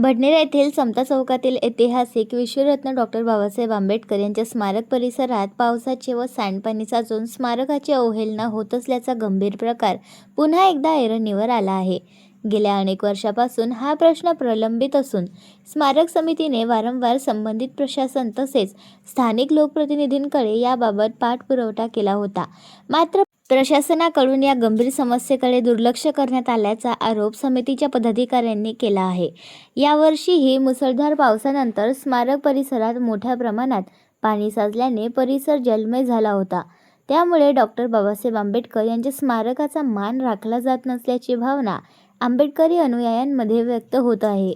भडनेरा येथील समता चौकातील ऐतिहासिक विश्वरत्न डॉक्टर बाबासाहेब आंबेडकर यांच्या स्मारक परिसरात पावसाचे व सांडपाणी साचून स्मारकाची अवहेलना होत असल्याचा गंभीर प्रकार पुन्हा एकदा ऐरणीवर आला आहे. गेल्या अनेक वर्षापासून हा प्रश्न प्रलंबित असून स्मारक समितीने वारंवार संबंधित प्रशासन तसेच स्थानिक लोकप्रतिनिधींकडे याबाबत पाठपुरावा केला होता. मात्र प्रशासनाकडून या गंभीर समस्येकडे दुर्लक्ष करण्यात आल्याचा आरोप समितीच्या पदाधिकाऱ्यांनी केला आहे. यावर्षीही मुसळधार पावसानंतर स्मारक परिसरात मोठ्या प्रमाणात पाणी साचल्याने परिसर जलमय झाला होता. त्यामुळे डॉक्टर बाबासाहेब आंबेडकर यांच्या स्मारकाचा मान राखला जात नसल्याची भावना आंबेडकरी अनुयायांमध्ये व्यक्त होत आहे.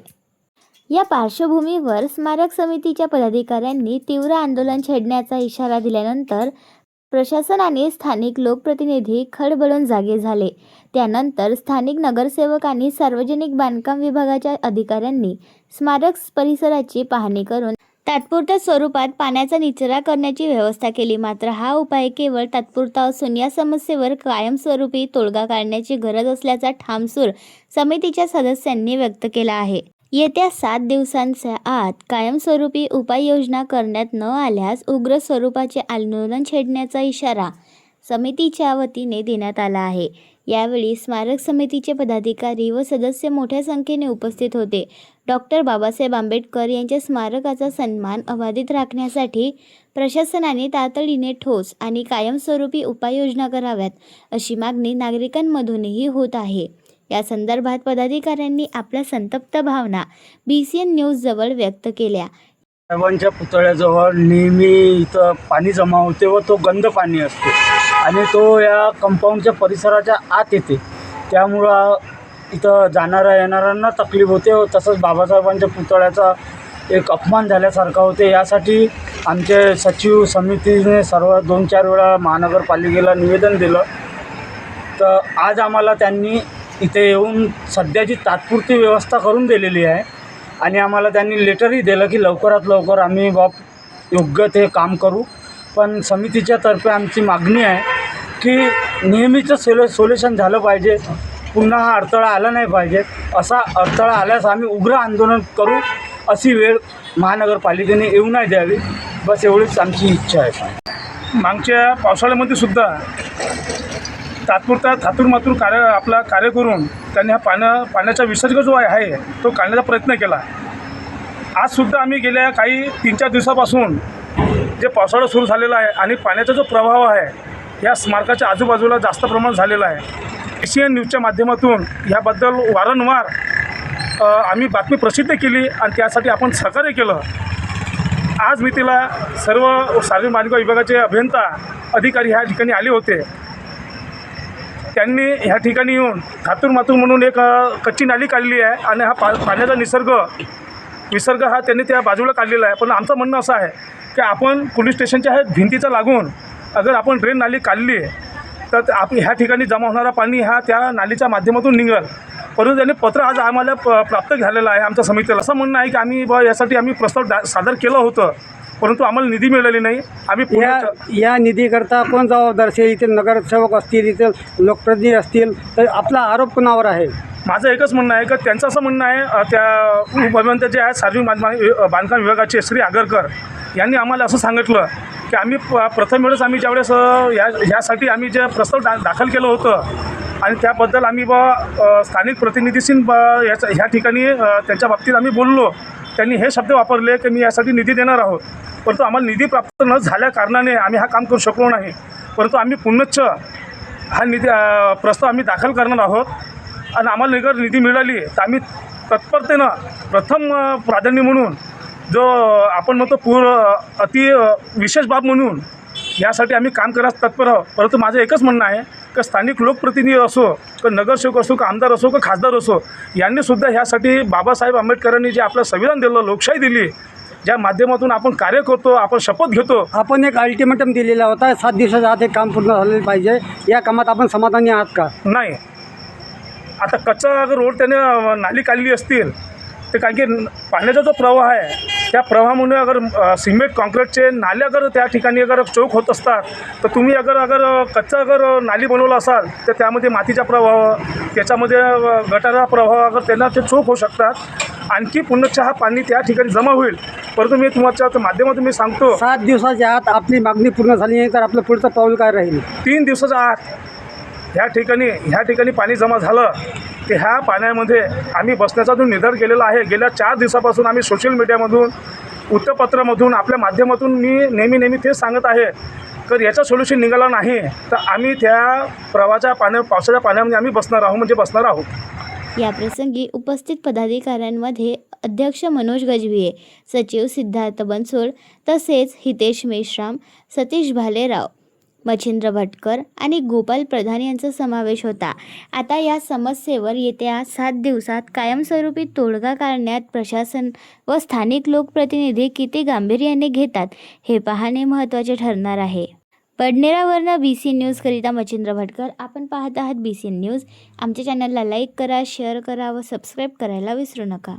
या पार्श्वभूमीवर स्मारक समितीच्या पदाधिकाऱ्यांनी तीव्र आंदोलन छेडण्याचा इशारा दिल्यानंतर प्रशासनाने स्थानिक लोकप्रतिनिधी खडबडून जागे झाले. त्यानंतर स्थानिक नगरसेवक आणि सार्वजनिक बांधकाम विभागाच्या अधिकाऱ्यांनी स्मारक परिसराची पाहणी करून तात्पुरत्या स्वरूपात पाण्याचा निचरा करण्याची व्यवस्था केली. मात्र हा उपाय केवळ तात्पुरता असून या समस्येवर कायमस्वरूपी तोडगा काढण्याची गरज असल्याचा ठाम सूर समितीच्या सदस्यांनी व्यक्त केला आहे. येत्या 7 दिवसांच्या आत कायमस्वरूपी उपाययोजना करण्यात न आल्यास उग्र स्वरूपाचे आंदोलन छेडण्याचा इशारा समितीच्या वतीने देण्यात आला आहे. यावेळी स्मारक समितीचे पदाधिकारी व सदस्य मोठ्या संख्येने उपस्थित होते. डॉक्टर बाबासाहेब आंबेडकर यांच्या स्मारकाचा सन्मान अबाधित राखण्यासाठी प्रशासनाने तातडीने ठोस आणि कायमस्वरूपी उपाययोजना कराव्यात अशी मागणी नागरिकांमधूनही होत आहे. या संदर्भात पदाधिकाऱ्यांनी आपल्या संतप्त भावना BCN न्यूज जवळ व्यक्त केल्या. साहेबांच्या पुतळ्याजवळ नेहमी इथं पाणी जमा होते व तो गंद पाणी असते आणि तो या कंपाऊंडच्या परिसराच्या आत येते. त्यामुळं इथं जाणाऱ्या येणाऱ्यांना तकलीफ होते व तसंच बाबासाहेबांच्या पुतळ्याचा एक अपमान झाल्यासारखा होते. यासाठी आमचे सचिव समितीने सर्व 2-4 वेळा महानगरपालिकेला निवेदन दिलं. तर आज आम्हाला त्यांनी इथे येऊन सध्याची तात्पुरती व्यवस्था करून दिलेली आहे आणि आम्हाला त्यांनी लेटरही दिलं की लवकरात लवकर आम्ही योग्य ते काम करू. पण समितीच्या तर्फे आमची मागणी आहे की नेहमीचं सोल्युशन झालं पाहिजे. पुन्हा हा अडथळा आला नाही पाहिजे. असा अडथळा आल्यास आम्ही उग्र आंदोलन करू. अशी वेळ महानगरपालिकेने येऊ नाही द्यावी. बस एवढीच आमची इच्छा आहे. मागच्या पावसाळ्यामध्ये सुद्धा तात्पुरता थातूरमातूर कार्य करून त्यांनी हा पाण्याचा विसर्ग जो आहे तो काढण्याचा प्रयत्न केला. आजसुद्धा आम्ही गेल्या काही 3-4 दिवसापासून जे पावसाळा सुरू झालेला आहे आणि पाण्याचा जो प्रभाव आहे या स्मारकाच्या आजूबाजूला जास्त प्रमाणात झालेला आहे. BCN न्यूजच्या माध्यमातून याबद्दल वारंवार आम्ही बातमी प्रसिद्ध केली आणि त्यासाठी आपण सहकार्य केलं. आज मी तिला सर्व सार्वजनिक बांधकाम विभागाचे अभियंता अधिकारी ह्या ठिकाणी आले होते. त्यांनी ह्या ठिकाणी येऊन थातूरमातूर म्हणून एक कच्ची नाली काढली आहे आणि हा पाण्याचा विसर्ग हा त्यांनी त्या बाजूला काढलेला आहे. पण आमचं म्हणणं असं आहे की आपण पोलीस स्टेशनच्या ह्या भिंतीचा लागून अगर आपण ड्रेन नाली काढली तर ह्या ठिकाणी जमा होणारा पाणी हा त्या नालीच्या माध्यमातून निघेल. परंतु त्यांनी पत्र आज आम्हाला प्राप्त झालेलं आहे आमच्या समितीला. असं म्हणणं आहे की आम्ही यासाठी आम्ही प्रस्ताव सादर केलं होतं परंतु आम्हाला निधी मिळालेली नाही. आम्ही या निधीकरता कोण जबाबदार असेल? इथे नगरसेवक असतील, इथे लोकप्रतिनिधी असतील, तर आपला आरोप कोणावर आहे? माझं एकच म्हणणं आहे की त्यांचं असं म्हणणं आहे त्या उपअभियंता जे आहेत सार्वजनिक बांधकाम विभागाचे श्री आगरकर यांनी आम्हाला असं सांगितलं की आम्ही प्रथम वेळेस आम्ही ज्यावेळेस ह्यासाठी आम्ही जे प्रस्ताव दाखल केलं होतं आणि त्याबद्दल आम्ही स्थानिक प्रतिनिधीशी ह्या ठिकाणी त्यांच्या बाबतीत आम्ही बोललो. त्यांनी हे शब्द वापरले की मी यासाठी निधी देणार आहोत. परंतु आम्हाला निधी प्राप्त न झाल्या कारणाने आम्ही हा काम करू शकलो नाही. परंतु आम्ही पुनश्च हा प्रस्ताव आम्ही दाखल करणार आहोत आणि आम्हाला जर निधी मिळाली तर आम्ही तत्परतेनं प्रथम प्राधान्य म्हणून जो आपण म्हणतो अति विशेष बाब म्हणून यासाठी आम्ही काम करायला तत्पर आहोत. परंतु माझं एकच म्हणणं आहे की स्थानिक लोकप्रतिनिधी असो की नगरसेवक असो की आमदार असो की खासदार असो यांनीसुद्धा ह्यासाठी बाबासाहेब आंबेडकरांनी जे आपलं संविधान दिलं, लोकशाही दिली, ज्या माध्यमातून आपण कार्य करतो, आपण शपथ घेतो. आपण एक अल्टिमेटम दिलेला होता 7 दिवसाच्या आत हे काम पूर्ण झालेलं पाहिजे. या कामात आपण समाधानी आहात का? नाही. आता कच्चा अगर रोड त्याने नाली काढली असतील तर कारण की पाण्याचा जो प्रवाह आहे त्या प्रवाहामुळे अगर सिमेंट कॉन्क्रीटचे नाले अगर त्या ठिकाणी अगर चोक होत असतात तर तुम्ही अगर कच्चा नाली बनवला असाल तर त्यामध्ये मातीचा प्रवाह, त्याच्यामध्ये गटारा प्रवाह अगर त्यांना ते चोक होऊ शकतात. आणखी पुन्हा पाणी त्या ठिकाणी जमा होईल. परंतु मी तुमच्या माध्यमातून मी सांगतो 7 दिवसाच्या आत आपली मागणी पूर्ण झाली नाही तर आपलं पुढचं पाऊल काय राहील? 3 दिवसाच्या आत ह्या ठिकाणी पाणी जमा झालं की ह्या पाण्यामध्ये आम्ही बसण्याचा जो निर्धार केलेला आहे. गेल्या 4 दिवसापासून आम्ही सोशल मीडियामधून, वृत्तपत्रामधून, आपल्या माध्यमातून मी नेहमी तेच सांगत आहे तर याचा सोल्युशन निघाला नाही तर आम्ही त्या पावसाच्या पाण्यामध्ये आम्ही बसणार आहोत. याप्रसंगी उपस्थित पदाधिकाऱ्यांमध्ये अध्यक्ष मनोज गजभिये, सचिव सिद्धार्थ बनसोड तसेच हितेश मेश्राम, सतीश भालेराव, मच्छिंद्र भटकर आणि गोपाल प्रधान यांचा समावेश होता. आता या समस्येवर येत्या 7 दिवसात कायमस्वरूपी तोडगा काढण्यात प्रशासन व स्थानिक लोकप्रतिनिधी किती गांभीर्याने घेतात हे पाहणे महत्त्वाचे ठरणार आहे. पडनेरावरनं BC न्यूजकरिता मच्छिंद्र भटकर. आपण पाहत आहात BC न्यूज. आमच्या चॅनलला लाईक करा, शेअर करा व सबस्क्राईब करायला विसरू नका.